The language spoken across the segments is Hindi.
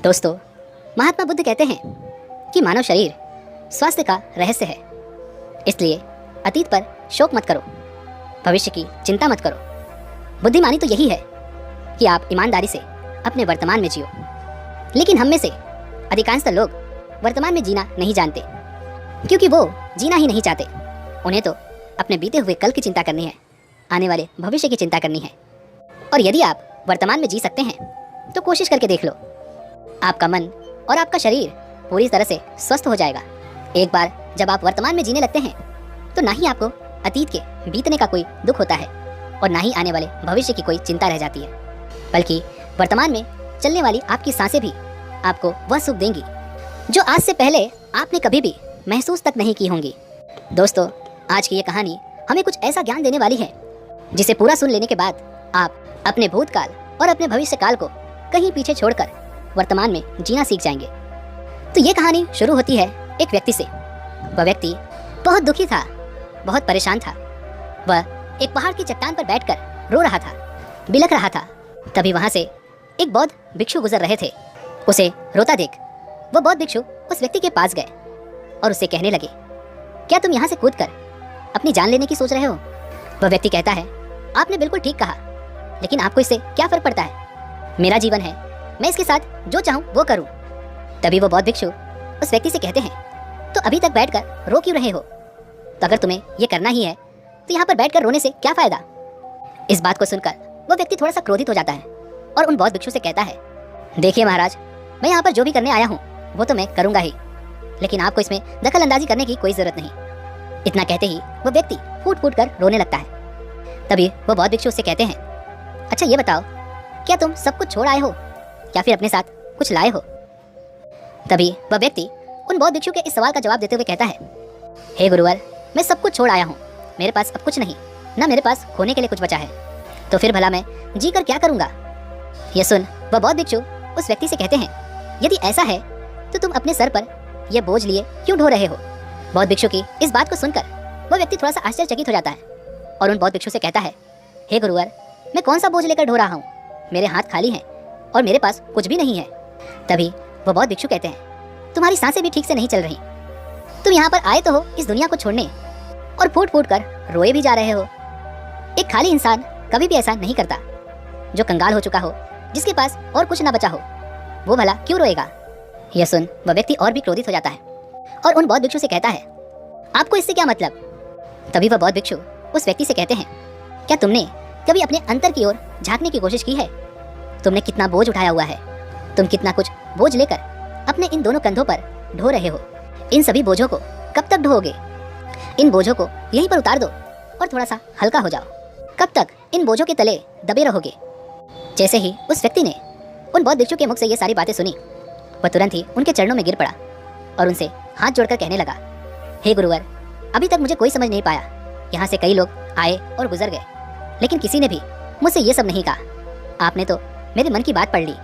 दोस्तों, महात्मा बुद्ध कहते हैं कि मानव शरीर स्वास्थ्य का रहस्य है। इसलिए अतीत पर शोक मत करो, भविष्य की चिंता मत करो। बुद्धिमानी तो यही है कि आप ईमानदारी से अपने वर्तमान में जियो। लेकिन हम में से अधिकांशतः लोग वर्तमान में जीना नहीं जानते, क्योंकि वो जीना ही नहीं चाहते। उन्हें तो अपने बीते हुए कल की चिंता करनी है, आने वाले भविष्य की चिंता करनी है। और यदि आप वर्तमान में जी सकते हैं तो कोशिश करके देख लो, आपका मन और आपका शरीर पूरी तरह से स्वस्थ हो जाएगा। एक बार जब आप वर्तमान में जीने लगते हैं तो ना ही आपको अतीत के बीतने का कोई दुख होता है और ना ही आने वाले भविष्य की कोई चिंता रह जाती है, बल्कि वर्तमान में चलने वाली आपकी सांसें भी आपको वह सुख देंगी जो आज से पहले आपने कभी भी महसूस तक नहीं की होंगी। दोस्तों, आज की ये कहानी हमें कुछ ऐसा ज्ञान देने वाली है जिसे पूरा सुन लेने के बाद आप अपने भूतकाल और अपने भविष्य काल को कहीं पीछे छोड़कर वर्तमान में जीना सीख जाएंगे। तो ये कहानी शुरू होती है एक व्यक्ति से। वह व्यक्ति बहुत दुखी था, बहुत परेशान था। वह एक पहाड़ की चट्टान पर बैठकर रो रहा था, बिलख रहा था। तभी वहां से एक बौद्ध भिक्षु गुजर रहे थे। उसे रोता देख वो बौद्ध भिक्षु उस व्यक्ति के पास गए और उससे कहने लगे, क्या तुम यहाँ से कूदकर अपनी जान लेने की सोच रहे हो? वह व्यक्ति कहता है, आपने बिल्कुल ठीक कहा, लेकिन आपको इससे क्या फर्क पड़ता है? मेरा जीवन है, मैं इसके साथ जो चाहूँ वो करूँ। तभी वो बौद्ध भिक्षु उस व्यक्ति से कहते हैं, तो अभी तक बैठकर रो क्यों रहे हो? तो अगर तुम्हें ये करना ही है तो यहाँ पर बैठकर रोने से क्या फायदा? इस बात को सुनकर वो व्यक्ति थोड़ा सा क्रोधित हो जाता है और उन बौद्ध भिक्षु से कहता है, देखिए महाराज, मैं यहाँ पर जो भी करने आया हूँ वो तो मैं करूँगा ही, लेकिन आपको इसमें दखल अंदाजी करने की कोई जरूरत नहीं। इतना कहते ही वो व्यक्ति फूट फूट कर रोने लगता है। तभी वो बौद्ध भिक्षु उससे कहते हैं, अच्छा ये बताओ, क्या तुम सब कुछ छोड़ आए हो या फिर अपने साथ कुछ लाए हो? तभी वह व्यक्ति उन बौद्ध भिक्षु के इस सवाल का जवाब देते हुए कहता है, हे गुरुवर, मैं सब कुछ छोड़ आया हूँ। मेरे पास अब कुछ नहीं, ना मेरे पास खोने के लिए कुछ बचा है, तो फिर भला मैं जी कर क्या करूँगा? यह सुन वह बौद्ध भिक्षु उस व्यक्ति से कहते हैं, यदि ऐसा है तो तुम अपने सर पर यह बोझ लिए क्यों ढो रहे हो? बौद्ध भिक्षु की इस बात को सुनकर वह व्यक्ति थोड़ा सा आश्चर्यचकित हो जाता है और उन बौद्ध भिक्षु से कहता है, हे गुरुवर, मैं कौन सा बोझ लेकर ढो रहा हूँ? मेरे हाथ खाली हैं और मेरे पास कुछ भी नहीं है। तभी वह बौद्ध भिक्षु कहते हैं, तुम्हारी सांसें भी ठीक से नहीं चल रही। तुम यहाँ पर आए तो हो इस दुनिया को छोड़ने और फूट फूट कर रोए भी जा रहे हो। एक खाली इंसान कभी भी ऐसा नहीं करता। जो कंगाल हो चुका हो, जिसके पास और कुछ ना बचा हो, वो भला क्यों रोएगा? यह सुन वह व्यक्ति और भी क्रोधित हो जाता है और उन बौद्ध भिक्षु से कहता है, आपको इससे क्या मतलब? तभी वह बौद्ध भिक्षु उस व्यक्ति से कहते हैं, क्या तुमने कभी अपने अंतर की ओर झांकने की कोशिश की है? तुमने कितना बोझ उठाया हुआ है, तुम कितना कुछ बोझ लेकर अपने इन दोनों कंधों पर ढो रहे हो। इन सभी बोझों को कब तक ढोओगे? इन बोझों को यहीं पर उतार दो और थोड़ा सा हल्का हो जाओ। कब तक इन बोझों के तले दबे रहोगे? जैसे ही उस व्यक्ति ने उन बौद्ध भिक्षु के मुख से ये सारी बातें सुनी, वह तुरंत ही उनके चरणों में गिर पड़ा और उनसे हाथ जोड़कर कहने लगा, हे गुरुवर, अभी तक मुझे कोई समझ नहीं पाया। यहाँ से कई लोग आए और गुजर गए, लेकिन किसी ने भी मुझसे ये सब नहीं कहा। आपने तो मेरे मन की बात पढ़ ली,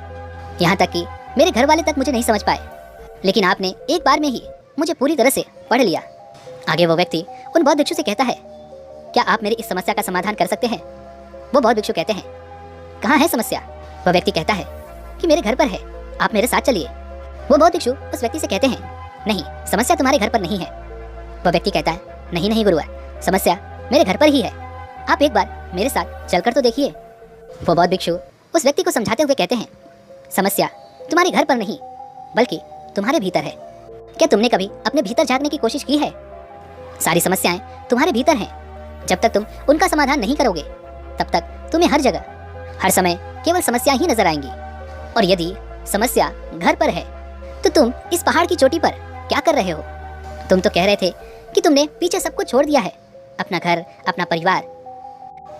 यहाँ तक कि मेरे घर वाले तक मुझे नहीं समझ पाए, लेकिन आपने एक बार में ही मुझे पूरी तरह से पढ़ लिया। आगे वो व्यक्ति उन बौद्ध भिक्षु से कहता है, क्या आप मेरी इस समस्या का समाधान कर सकते हैं? वो बौद्ध भिक्षु कहते हैं, कहाँ है समस्या? वह व्यक्ति कहता है कि मेरे घर पर है, आप मेरे साथ चलिए। वो बौद्ध भिक्षु उस व्यक्ति से कहते हैं, नहीं, समस्या तुम्हारे घर पर नहीं है। वह व्यक्ति कहता है, नहीं नहीं गुरुवर, समस्या मेरे घर पर ही है, आप एक बार मेरे साथ चलकर तो देखिए। वो बौद्ध भिक्षु उस व्यक्ति को समझाते हुए कहते हैं, समस्या तुम्हारे घर पर नहीं बल्कि तुम्हारे भीतर है। क्या तुमने कभी अपने भीतर झांकने की कोशिश की है? सारी समस्याएं तुम्हारे भीतर हैं। जब तक तुम उनका समाधान नहीं करोगे, तब तक तुम्हें हर जगह हर समय केवल समस्या ही नजर आएंगी। और यदि समस्या घर पर है तो तुम इस पहाड़ की चोटी पर क्या कर रहे हो? तुम तो कह रहे थे कि तुमने पीछे सब कुछ छोड़ दिया है, अपना घर, अपना परिवार,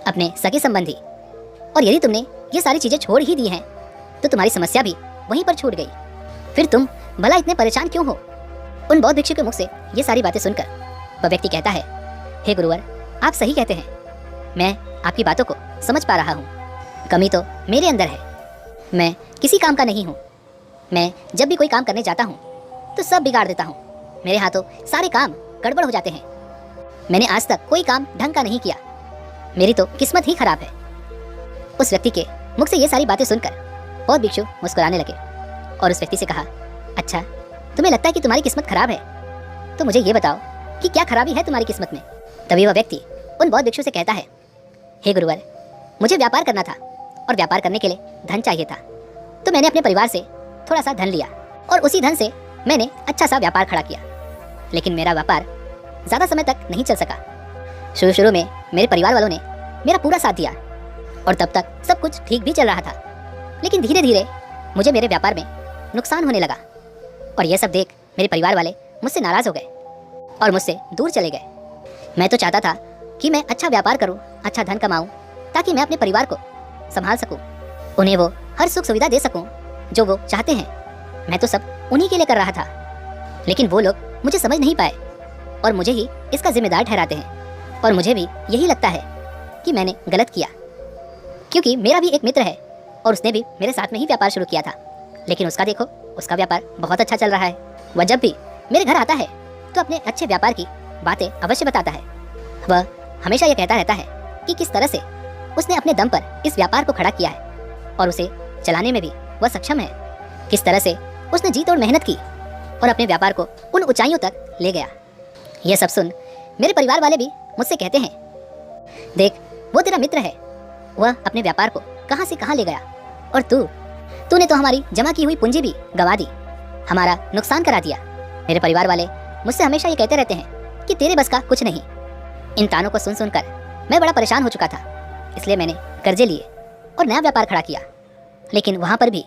अपने सगे संबंधी। और यदि तुमने ये सारी चीजें छोड़ ही दी हैं तो तुम्हारी समस्या भी वहीं पर छूट गई। फिर तुम भला इतने परेशान क्यों हो? उन बौद्ध भिक्षु के मुख से ये सारी बातें सुनकर वह व्यक्ति कहता है, हे गुरुवर, आप सही कहते हैं, मैं आपकी बातों को समझ पा रहा हूँ। कमी तो मेरे अंदर है, मैं किसी काम का नहीं हूँ। मैं जब भी कोई काम करने जाता हूँ तो सब बिगाड़ देता हूँ। मेरे हाथों सारे काम गड़बड़ हो जाते हैं। मैंने आज तक कोई काम ढंग का नहीं किया, मेरी तो किस्मत ही खराब है। उस व्यक्ति के मुख से ये सारी बातें सुनकर बौद्ध भिक्षु मुस्कुराने लगे और उस व्यक्ति से कहा, अच्छा तुम्हें लगता है कि तुम्हारी किस्मत खराब है, तो मुझे ये बताओ कि क्या खराबी है तुम्हारी किस्मत में। तभी वह व्यक्ति उन बौद्ध भिक्षु से कहता है, हे गुरुवर, मुझे व्यापार करना था और व्यापार करने के लिए धन चाहिए था, तो मैंने अपने परिवार से थोड़ा सा धन लिया और उसी धन से मैंने अच्छा सा व्यापार खड़ा किया, लेकिन मेरा व्यापार ज़्यादा समय तक नहीं चल सका। शुरू में मेरे परिवार वालों ने मेरा पूरा साथ दिया और तब तक सब कुछ ठीक भी चल रहा था, लेकिन धीरे धीरे मुझे मेरे व्यापार में नुकसान होने लगा और यह सब देख मेरे परिवार वाले मुझसे नाराज़ हो गए और मुझसे दूर चले गए। मैं तो चाहता था कि मैं अच्छा व्यापार करूं, अच्छा धन कमाऊं, ताकि मैं अपने परिवार को संभाल सकूं, उन्हें वो हर सुख सुविधा दे सकूं जो वो चाहते हैं। मैं तो सब उन्हीं के लिए कर रहा था, लेकिन वो लोग मुझे समझ नहीं पाए और मुझे ही इसका जिम्मेदार ठहराते हैं। और मुझे भी यही लगता है कि मैंने गलत किया, क्योंकि मेरा भी एक मित्र है और उसने भी मेरे साथ में ही व्यापार शुरू किया था, लेकिन उसका देखो, उसका व्यापार बहुत अच्छा चल रहा है। वह जब भी मेरे घर आता है तो अपने अच्छे व्यापार की बातें अवश्य बताता है। वह हमेशा यह कहता रहता है कि किस तरह से उसने अपने दम पर इस व्यापार को खड़ा किया है और उसे चलाने में भी वह सक्षम है, किस तरह से उसने जी तोड़ मेहनत की और अपने व्यापार को उन ऊंचाइयों तक ले गया। यह सब सुन मेरे परिवार वाले भी मुझसे कहते हैं, देख वो तेरा मित्र है, वह अपने व्यापार को कहां से कहां ले गया और तूने तो हमारी जमा की हुई पूंजी भी गंवा दी, हमारा नुकसान करा दिया। मेरे परिवार वाले मुझसे हमेशा ये कहते रहते हैं कि तेरे बस का कुछ नहीं। इन तानों को सुन सुनकर मैं बड़ा परेशान हो चुका था, इसलिए मैंने कर्जे लिए और नया व्यापार खड़ा किया, लेकिन वहाँ पर भी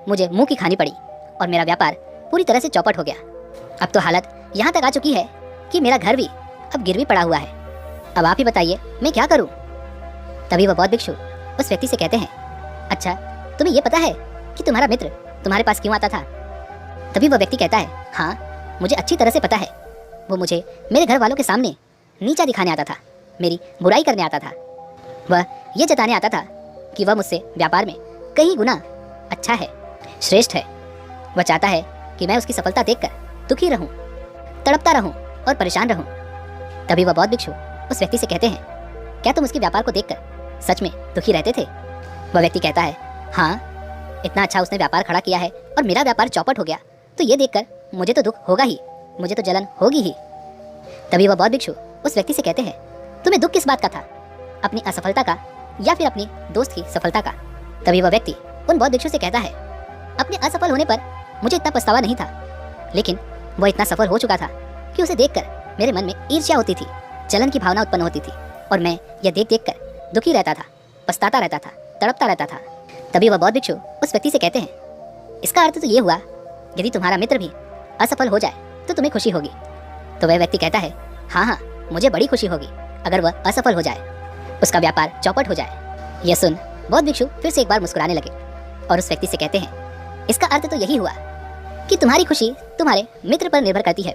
मुझे मुंह की खानी पड़ी और मेरा व्यापार पूरी तरह से चौपट हो गया। अब तो हालत यहाँ तक आ चुकी है कि मेरा घर भी अब गिरवी पड़ा हुआ है। अब आप ही बताइए मैं क्या करूँ। तभी वह बौद्ध भिक्षु उस व्यक्ति से कहते हैं, अच्छा तुम्हें यह पता है कि तुम्हारा मित्र तुम्हारे पास क्यों आता था। तभी वह व्यक्ति कहता है, हाँ मुझे अच्छी तरह से पता है, वो मुझे मेरे घर वालों के सामने नीचा दिखाने आता था, मेरी बुराई करने आता था। वह ये जताने आता था कि वह मुझसे व्यापार में कई गुना अच्छा है, श्रेष्ठ है। वह चाहता है कि मैं उसकी सफलता देखकर दुखी रहूं, तड़पता रहूं और परेशान रहूं। तभी वह बौद्ध भिक्षु उस व्यक्ति से कहते हैं, क्या तुम उसके व्यापार को देखकर सच में दुखी रहते थे। वह व्यक्ति कहता है, हाँ इतना अच्छा उसने व्यापार खड़ा किया है और मेरा व्यापार चौपट हो गया, तो ये देखकर मुझे तो दुख होगा ही, मुझे तो जलन होगी ही। तभी वह बौद्ध भिक्षु उस व्यक्ति से कहते हैं, तुम्हें दुख किस बात का था, अपनी असफलता का या फिर अपनी दोस्त की सफलता का। तभी वह व्यक्ति उन बौद्ध भिक्षु से कहता है, अपने असफल होने पर मुझे इतना पछतावा नहीं था, लेकिन वह इतना सफल हो चुका था कि उसे देखकर मेरे मन में ईर्ष्या होती थी, जलन की भावना उत्पन्न होती थी और मैं यह देख कर दुखी रहता था, पछताता रहता था, तड़पता रहता था। तभी वह बौद्ध भिक्षु उस व्यक्ति से कहते हैं, इसका अर्थ तो ये हुआ यदि तुम्हारा मित्र भी असफल हो जाए तो तुम्हें खुशी होगी। तो वह व्यक्ति कहता है, हाँ मुझे बड़ी खुशी होगी अगर वह असफल हो जाए, उसका व्यापार चौपट हो जाए। यह सुन बौद्ध भिक्षु फिर से एक बार मुस्कुराने लगे और उस व्यक्ति से कहते हैं, इसका अर्थ तो यही हुआ कि तुम्हारी खुशी तुम्हारे मित्र पर निर्भर करती है।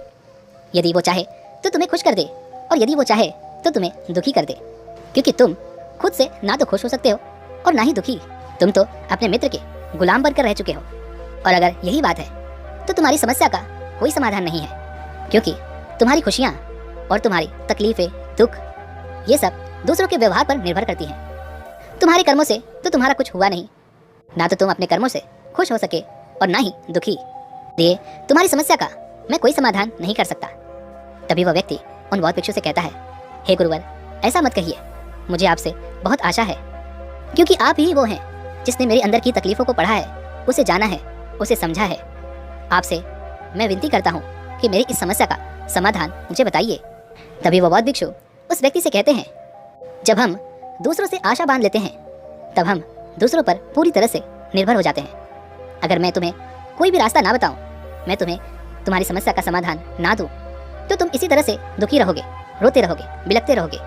यदि वो चाहे तो तुम्हें खुश कर दे और यदि वो चाहे तो तुम्हें दुखी कर दे, क्योंकि तुम खुद से ना तो खुश हो सकते हो और ना ही दुखी। तुम तो अपने मित्र के गुलाम बनकर रह चुके हो और अगर यही बात है तो तुम्हारी समस्या का कोई समाधान नहीं है, क्योंकि तुम्हारी खुशियाँ और तुम्हारी तकलीफें, दुख, ये सब दूसरों के व्यवहार पर निर्भर करती हैं। तुम्हारे कर्मों से तो तुम्हारा कुछ हुआ नहीं, ना तो तुम अपने कर्मों से खुश हो सके और ना ही दुखी। इसलिए तुम्हारी समस्या का मैं कोई समाधान नहीं कर सकता। तभी वह व्यक्ति उन बौद्ध भिक्षु से कहता है, हे गुरुवर ऐसा मत कहिए, मुझे आपसे बहुत आशा है, क्योंकि आप ही वो हैं जिसने मेरे अंदर की तकलीफों को पढ़ा है, उसे जाना है, उसे समझा है। आपसे मैं विनती करता हूँ कि मेरी इस समस्या का समाधान मुझे बताइए। तभी वह बौद्ध भिक्षु उस व्यक्ति से कहते हैं, जब हम दूसरों से आशा बांध लेते हैं तब हम दूसरों पर पूरी तरह से निर्भर हो जाते हैं। अगर मैं तुम्हें कोई भी रास्ता ना बताऊं, मैं तुम्हें तुम्हारी समस्या का समाधान ना दूं, तो तुम इसी तरह से दुखी रहोगे, रोते रहोगे, बिलखते रहोगे।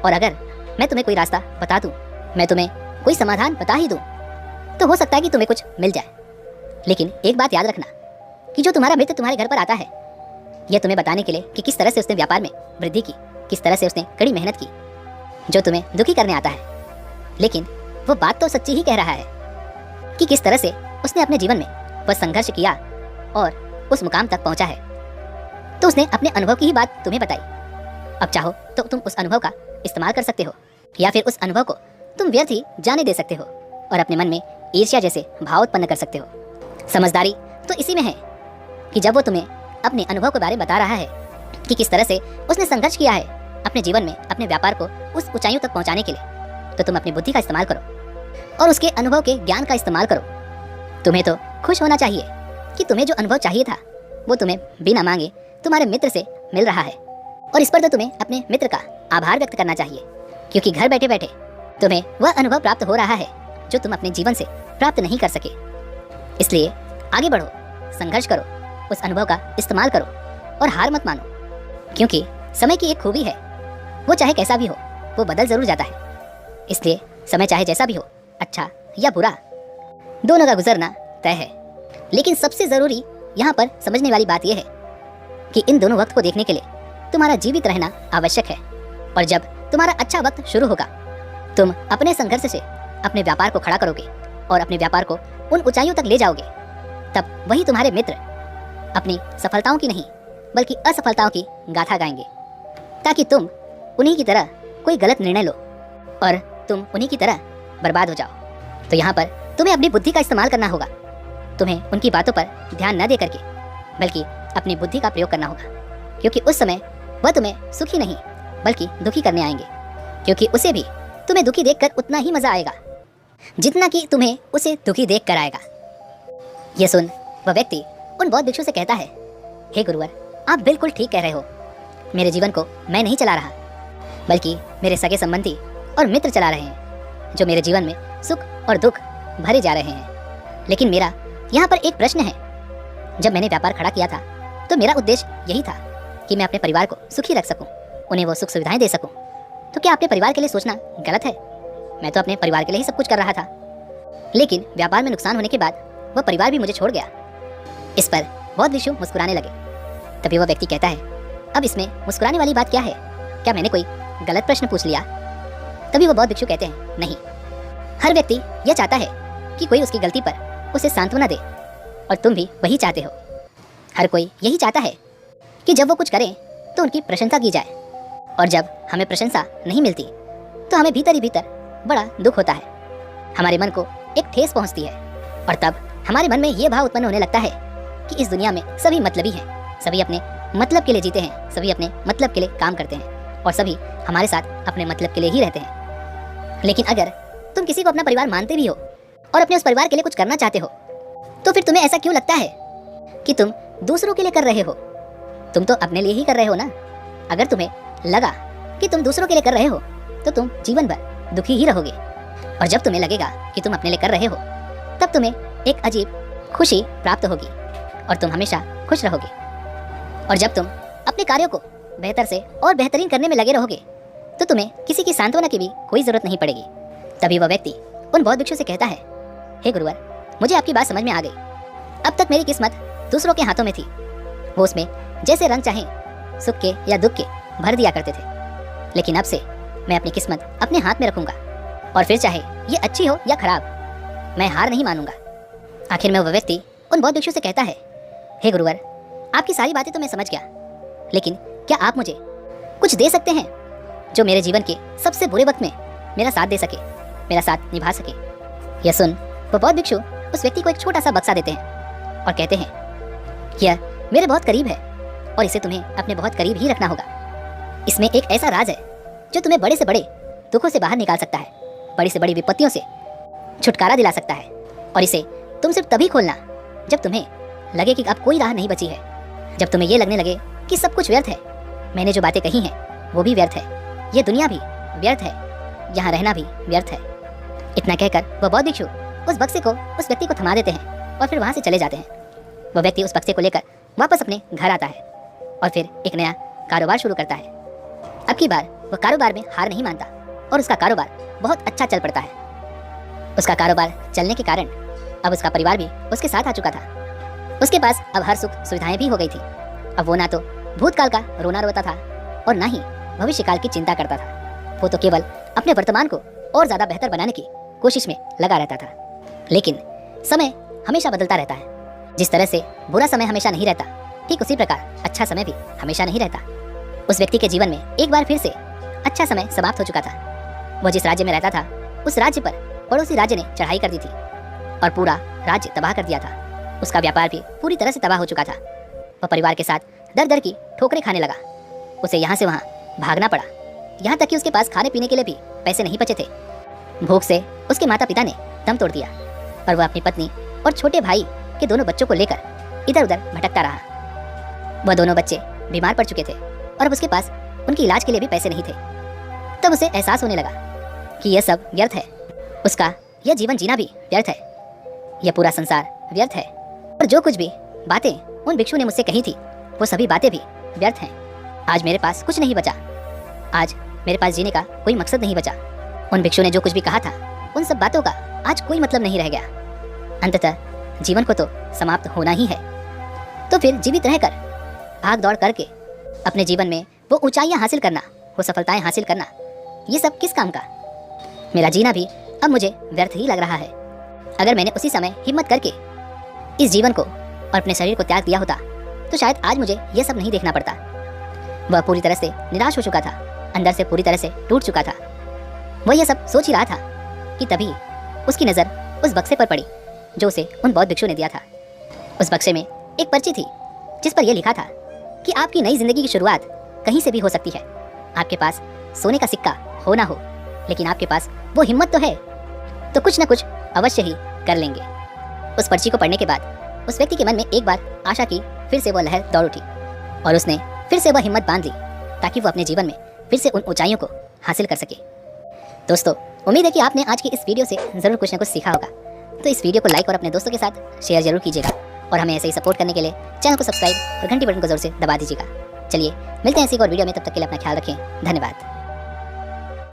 और अगर मैं तुम्हें कोई रास्ता बता दूं, मैं तुम्हें कोई समाधान बता ही दूं, तो हो सकता है कि तुम्हें कुछ मिल जाए। लेकिन एक बात याद रखना कि जो तुम्हारा मित्र तुम्हारे घर पर आता है, यह तुम्हें बताने के लिए कि किस तरह से उसने व्यापार में वृद्धि की, किस तरह से उसने कड़ी मेहनत की, जो तुम्हें दुखी करने आता है, लेकिन वो बात तो सच्ची ही कह रहा है कि किस तरह से उसने अपने जीवन में वह संघर्ष किया और उस मुकाम तक पहुंचा है। तो उसने अपने अनुभव की ही बात तुम्हें बताई। अब चाहो तो तुम उस अनुभव का इस्तेमाल कर सकते हो, या फिर उस अनुभव को तुम व्यर्थ ही जाने दे सकते हो और अपने मन में ईर्ष्या जैसे भाव उत्पन्न कर सकते हो। समझदारी तो इसी में है कि जब वो तुम्हें अपने अनुभव के बारे में बता रहा है कि किस तरह से उसने संघर्ष किया है अपने जीवन में अपने व्यापार को उस ऊंचाइयों तक पहुंचाने के लिए, तो तुम अपनी बुद्धि का इस्तेमाल करो और उसके अनुभव के ज्ञान का इस्तेमाल करो। तुम्हें तो खुश होना चाहिए कि तुम्हें जो अनुभव चाहिए था वो तुम्हें बिना मांगे तुम्हारे मित्र से मिल रहा है, और इस पर तो तुम्हें अपने मित्र का आभार व्यक्त करना चाहिए, क्योंकि घर बैठे बैठे तुम्हें वह अनुभव प्राप्त हो रहा है जो तुम अपने जीवन से प्राप्त नहीं कर सके। इसलिए आगे बढ़ो, संघर्ष करो, उस अनुभव का इस्तेमाल करो और हार मत मानो, क्योंकि समय की एक खूबी है, वो चाहे कैसा भी हो वो बदल जरूर जाता है। इसलिए समय चाहे जैसा भी हो, अच्छा या बुरा, दोनों का गुजरना तय है। लेकिन सबसे जरूरी यहाँ पर समझने वाली बात यह है कि इन दोनों वक्त को देखने के लिए तुम्हारा जीवित रहना आवश्यक है, और जब तुम्हारा अच्छा वक्त शुरू होगा तुम अपने संघर्ष से अपने व्यापार को खड़ा करोगे और अपने व्यापार को उन ऊंचाइयों तक ले जाओगे। तब वही तुम्हारे मित्र अपनी सफलताओं की नहीं बल्कि असफलताओं की गाथा गाएंगे, ताकि तुम उन्हीं की तरह कोई गलत निर्णय लो और तुम उन्हीं की तरह बर्बाद हो जाओ। तो यहाँ पर तुम्हें अपनी बुद्धि का इस्तेमाल करना होगा। तुम्हें उनकी बातों पर ध्यान न दे करके बल्कि अपनी बुद्धि का प्रयोग करना होगा, क्योंकि उस समय वह तुम्हें सुखी नहीं बल्कि दुखी करने आएंगे, क्योंकि उसे भी तुम्हें दुखी देखकर उतना ही मजा आएगा जितना कि तुम्हें उसे दुखी देख कर आएगा। यह सुन वह व्यक्ति उन बौद्ध भिक्षु से कहता है, हे गुरुवर, आप बिल्कुल ठीक कह रहे हो। मेरे जीवन को मैं नहीं चला रहा बल्कि मेरे सगे संबंधी और मित्र चला रहे हैं, जो मेरे जीवन में सुख और दुख भरे जा रहे हैं। लेकिन मेरा यहाँ पर एक प्रश्न है। जब मैंने व्यापार खड़ा किया था तो मेरा उद्देश्य यही था कि मैं अपने परिवार को सुखी रख सकूं, उन्हें वो सुख सुविधाएं दे सकूं। तो क्या अपने परिवार के लिए सोचना गलत है? मैं तो अपने परिवार के लिए ही सब कुछ कर रहा था, लेकिन व्यापार में नुकसान होने के बाद वह परिवार भी मुझे छोड़ गया। इस पर बौद्ध भिक्षु मुस्कुराने लगे। तभी वह व्यक्ति कहता है, अब इसमें मुस्कुराने वाली बात क्या है? क्या मैंने कोई गलत प्रश्न पूछ लिया? तभी वह बौद्ध भिक्षु कहते हैं, नहीं, हर व्यक्ति यह चाहता है कि कोई उसकी गलती पर उसे सांत्वना दे, और तुम भी वही चाहते हो। हर कोई यही चाहता है कि जब वो कुछ करें तो उनकी प्रशंसा की जाए, और जब हमें प्रशंसा नहीं मिलती तो हमें भीतर ही भीतर बड़ा दुख होता है। हमारे मन को एक ठेस पहुंचती है, और तब हमारे मन में ये भाव उत्पन्न होने लगता है कि इस दुनिया में सभी मतलबी हैं, सभी अपने मतलब के लिए जीते हैं, सभी अपने मतलब के लिए काम करते हैं, और सभी हमारे साथ अपने मतलब के लिए ही रहते हैं। लेकिन अगर तुम किसी को अपना परिवार मानते भी हो और अपने उस परिवार के लिए कुछ करना चाहते हो, तो फिर तुम्हें ऐसा क्यों लगता है कि तुम दूसरों के लिए कर रहे हो? तुम तो अपने लिए ही कर रहे हो ना। अगर तुम्हें लगा कि तुम दूसरों के लिए कर रहे हो तो तुम जीवन भर दुखी ही रहोगे, और जब तुम्हें लगेगा कि तुम अपने लिए कर रहे हो तब तुम्हें एक अजीब खुशी प्राप्त होगी और तुम हमेशा खुश रहोगे। और जब तुम अपने कार्यों को बेहतर से और बेहतरीन करने में लगे रहोगे तो तुम्हें किसी की सांत्वना की भी कोई जरूरत नहीं पड़ेगी। तभी वह व्यक्ति उन बौद्ध भिक्षु से कहता है, हे गुरुवर, मुझे आपकी बात समझ में आ गई। अब तक मेरी किस्मत दूसरों के हाथों में थी, वो उसमें जैसे रंग चाहें सुख के या दुख के भर दिया करते थे। लेकिन अब से मैं अपनी किस्मत अपने हाथ में रखूंगा, और फिर चाहे ये अच्छी हो या खराब, मैं हार नहीं मानूंगा। आखिर में वह व्यक्ति उन बौद्ध भिक्षु से कहता है, हे गुरुवर, आपकी सारी बातें तो मैं समझ गया, लेकिन क्या आप मुझे कुछ दे सकते हैं जो मेरे जीवन के सबसे बुरे वक्त में मेरा साथ दे सके, मेरा साथ निभा सके? यह सुन वह बौद्ध भिक्षु उस व्यक्ति को एक छोटा सा बक्सा देते हैं और कहते हैं, यह मेरे बहुत करीब है और इसे तुम्हें अपने बहुत करीब ही रखना होगा। इसमें एक ऐसा राज है जो तुम्हें बड़े से बड़े दुखों से बाहर निकाल सकता है, बड़ी से बड़ी विपत्तियों से छुटकारा दिला सकता है, और इसे तुम सिर्फ तभी खोलना जब तुम्हें लगे कि अब कोई राह नहीं बची है, जब तुम्हें ये लगने लगे कि सब कुछ व्यर्थ है, मैंने जो बातें कही हैं वो भी व्यर्थ है, ये दुनिया भी व्यर्थ है, यहाँ रहना भी व्यर्थ है। इतना कहकर वह बौद्ध भिक्षु उस बक्से को उस व्यक्ति को थमा देते हैं और फिर वहाँ से चले जाते हैं। वह व्यक्ति उस बक्से को लेकर वापस अपने घर आता है और फिर एक नया कारोबार शुरू करता है। अब की बार वह कारोबार में हार नहीं मानता और उसका कारोबार बहुत अच्छा चल पड़ता है। उसका कारोबार चलने के कारण अब उसका परिवार भी उसके साथ आ चुका था। उसके पास अब हर सुख सुविधाएं भी हो गई थी। अब वो ना तो भूतकाल का रोना रोता था और ना ही भविष्यकाल की चिंता करता था। वो तो केवल अपने वर्तमान को और ज्यादा बेहतर बनाने की कोशिश में लगा रहता था। लेकिन समय हमेशा बदलता रहता है। जिस तरह से बुरा समय हमेशा नहीं रहता, ठीक उसी प्रकार अच्छा समय भी हमेशा नहीं रहता। उस व्यक्ति के जीवन में एक बार फिर से अच्छा समय समाप्त हो चुका था। वह जिस राज्य में रहता था उस राज्य पर पड़ोसी राज्य ने चढ़ाई कर दी थी और पूरा राज्य तबाह कर दिया था। उसका व्यापार भी पूरी तरह से तबाह हो चुका था। वह परिवार के साथ दर दर की ठोकरें खाने लगा। उसे यहाँ से वहाँ भागना पड़ा, यहाँ तक कि उसके पास खाने पीने के लिए भी पैसे नहीं बचे थे। भूख से उसके माता पिता ने दम तोड़ दिया और वह अपनी पत्नी और छोटे भाई के दोनों बच्चों को लेकर इधर उधर भटकता रहा। वह दोनों बच्चे बीमार पड़ चुके थे और अब उसके पास उनके इलाज के लिए भी पैसे नहीं थे। तब उसे एहसास होने लगा कि यह सब व्यर्थ है, उसका यह जीवन जीना भी व्यर्थ है, यह पूरा संसार व्यर्थ है। और जो कुछ भी बातें उन भिक्षु ने मुझसे कही थी वो सभी बातें भी व्यर्थ हैं। आज मेरे पास कुछ नहीं बचा, आज मेरे पास जीने का कोई मकसद नहीं बचा। उन भिक्षु ने जो कुछ भी कहा था उन सब बातों का आज कोई मतलब नहीं रह गया। अंततः जीवन को तो समाप्त होना ही है, तो फिर जीवित रहकर भाग दौड़ करके अपने जीवन में वो ऊंचाइयां हासिल करना, वो सफलताएं हासिल करना, ये सब किस काम का? मेरा जीना भी अब मुझे व्यर्थ ही लग रहा है। अगर मैंने उसी समय हिम्मत करके इस जीवन को और अपने शरीर को त्याग दिया होता तो शायद आज मुझे यह सब नहीं देखना पड़ता। वह पूरी तरह से निराश हो चुका था, अंदर से पूरी तरह से टूट चुका था। वह यह सब सोच ही रहा था कि तभी उसकी नज़र उस बक्से पर पड़ी जो उसे उन बौद्ध भिक्षु ने दिया था। उस बक्से में एक पर्ची थी जिस पर यह लिखा था कि आपकी नई जिंदगी की शुरुआत कहीं से भी हो सकती है। आपके पास सोने का सिक्का हो ना हो, लेकिन आपके पास वो हिम्मत तो है, तो कुछ न कुछ अवश्य ही कर लेंगे। उस पर्ची को पढ़ने के बाद उस व्यक्ति के मन में एक बार आशा की फिर से वह लहर दौड़ उठी और उसने फिर से वह हिम्मत बांध ली ताकि वो अपने जीवन में फिर से उन ऊंचाइयों को हासिल कर सके। दोस्तों, उम्मीद है कि आपने आज की इस वीडियो से ज़रूर कुछ न कुछ सीखा होगा। तो इस वीडियो को लाइक और अपने दोस्तों के साथ शेयर जरूर कीजिएगा और हमें ऐसे ही सपोर्ट करने के लिए चैनल को सब्सक्राइब और घंटी बटन को जोर से दबा दीजिएगा। चलिए मिलते हैं ऐसी एक और वीडियो में, तब तक के लिए अपना ख्याल रखें। धन्यवाद।